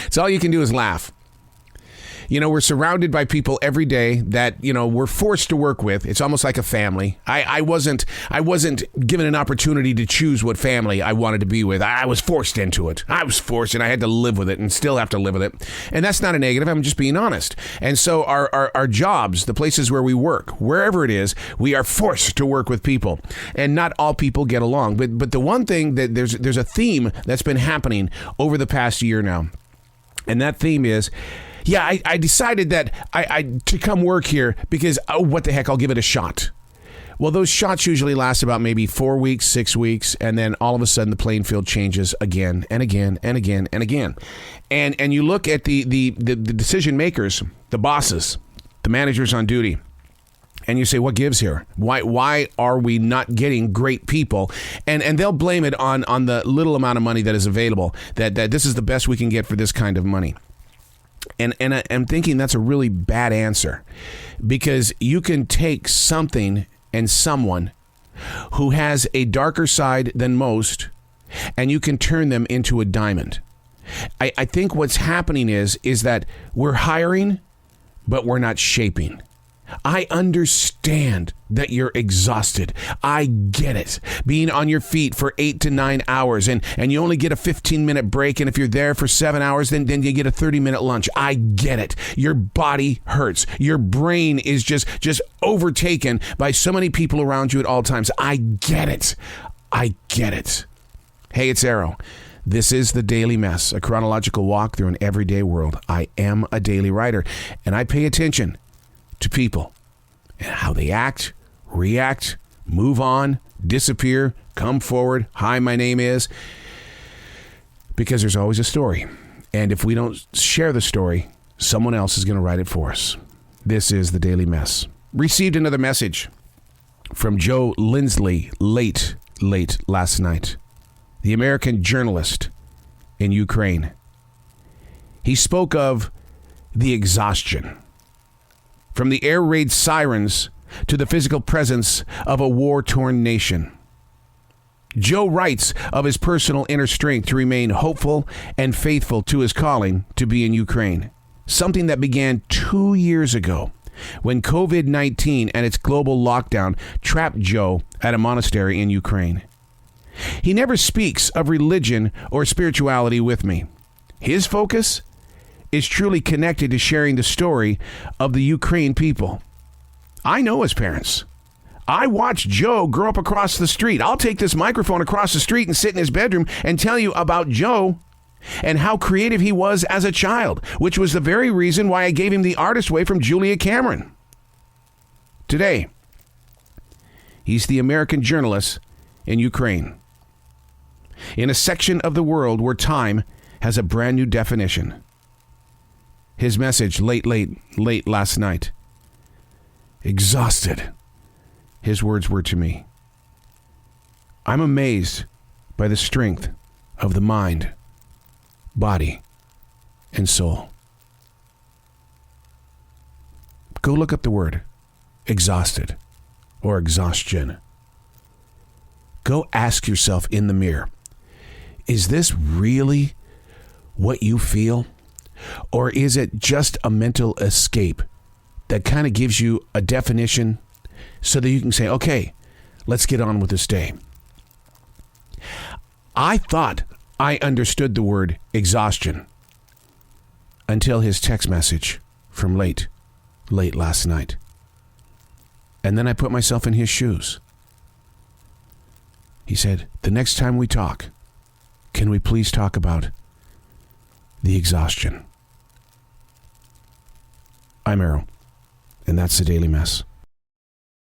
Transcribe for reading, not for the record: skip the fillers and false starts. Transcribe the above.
It's all you can do is laugh. You know, we're surrounded by people every day that, you know, we're forced to work with. It's almost like a family. I wasn't given an opportunity to choose what family I wanted to be with. I was forced into it. I was forced, and I had to live with it and still have to live with it. And that's not a negative. I'm just being honest. And so our jobs, the places where we work, wherever it is, we are forced to work with people. And not all people get along. But the one thing that there's a theme that's been happening over the past year now. And that theme is, yeah, I decided that I to come work here because, what the heck, I'll give it a shot. Well, those shots usually last about maybe 4 weeks, 6 weeks, and then all of a sudden the playing field changes again and again and again and again. And you look at the decision makers, the bosses, the managers on duty, and you say, what gives here? Why are we not getting great people? And they'll blame it on the little amount of money that is available, that this is the best we can get for this kind of money. And I'm thinking that's a really bad answer, because you can take something and someone who has a darker side than most, and you can turn them into a diamond. I think what's happening is that we're hiring, but we're not shaping. I understand that you're exhausted. I get it. Being on your feet for 8 to 9 hours and you only get a 15-minute break. And if you're there for 7 hours, then you get a 30-minute lunch. I get it. Your body hurts. Your brain is just overtaken by so many people around you at all times. I get it. I get it. Hey, it's Arrow. This is The Daily Mess, a chronological walk through an everyday world. I am a daily writer, and I pay attention to people and how they act, react, move on, disappear, come forward. Hi, my name is. Because there's always a story. And if we don't share the story, someone else is going to write it for us. This is The Daily Mess. Received another message from Joe Lindsley late last night. The American journalist in Ukraine. He spoke of the exhaustion. From the air raid sirens to the physical presence of a war-torn nation. Joe writes of his personal inner strength to remain hopeful and faithful to his calling to be in Ukraine. Something that began 2 years ago when COVID-19 and its global lockdown trapped Joe at a monastery in Ukraine. He never speaks of religion or spirituality with me. His focus is truly connected to sharing the story of the Ukraine people. I know his parents. I watched Joe grow up across the street. I'll take this microphone across the street and sit in his bedroom and tell you about Joe and how creative he was as a child, which was the very reason why I gave him the artist way from Julia Cameron. Today, he's the American journalist in Ukraine, in a section of the world where time has a brand new definition. His message late last night. Exhausted, his words were to me. I'm amazed by the strength of the mind, body, and soul. Go look up the word exhausted or exhaustion. Go ask yourself in the mirror, is this really what you feel? Or is it just a mental escape that kind of gives you a definition so that you can say, okay, let's get on with this day? I thought I understood the word exhaustion until his text message from late last night. And then I put myself in his shoes. He said, the next time we talk, can we please talk about the exhaustion? I'm Arrow, and that's The Daily Mess.